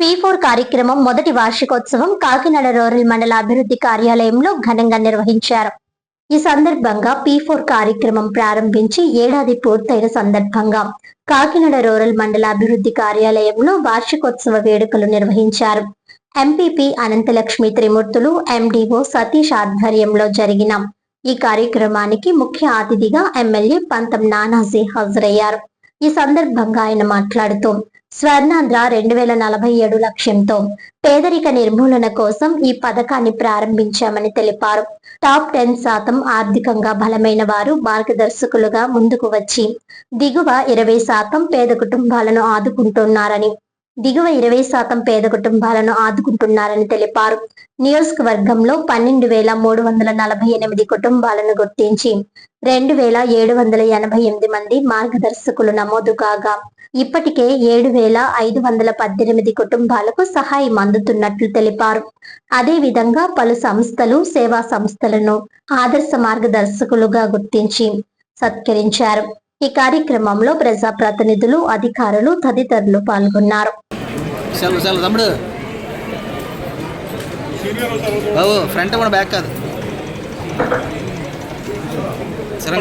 P4 కార్యక్రమం మొదటి వార్షికోత్సవం కాకినాడ రూరల్ మండల అభివృద్ధి కార్యాలయంలో ఘనంగా నిర్వహించారు. ఈ సందర్భంగా P4 కార్యక్రమం ప్రారంభించి ఏడాది పూర్తయిన సందర్భంగా కాకినాడ రూరల్ మండల అభివృద్ధి కార్యాలయంలో వార్షికోత్సవ వేడుకలు నిర్వహించారు. ఎంపీపీ అనంతలక్ష్మి త్రిమూర్తులు, ఎండీఓ సతీష్ ఆధ్వర్యంలో జరిగిన ఈ కార్యక్రమానికి ముఖ్య అతిథిగా ఎమ్మెల్యే పంతం నానాజీ హాజరయ్యారు. ఈ సందర్భంగా ఆయన మాట్లాడుతూ స్వర్ణాంధ్ర 2047 లక్ష్యంతో పేదరిక నిర్మూలన కోసం ఈ పథకాన్ని ప్రారంభించామని తెలిపారు. టాప్ 10% ఆర్థికంగా బలమైన వారు మార్గదర్శకులుగా ముందుకు వచ్చి దిగువ 20% పేద కుటుంబాలను ఆదుకుంటున్నారని తెలిపారు. నియోజకవర్గంలో 12,348 కుటుంబాలను గుర్తించి 2,788 మంది మార్గదర్శకులు నమోదు కాగా ఇప్పటికే 7,518 కుటుంబాలకు సహాయం అందుతున్నట్లు తెలిపారు. అదేవిధంగా పలు సంస్థలు, సేవా సంస్థలను ఆదర్శ మార్గదర్శకులుగా గుర్తించి సత్కరించారు. ఈ కార్యక్రమంలో ప్రజాప్రతినిధులు, అధికారులు తదితరులు పాల్గొన్నారు. ఫ్రంట్ బ్యాక్ కాదు సరే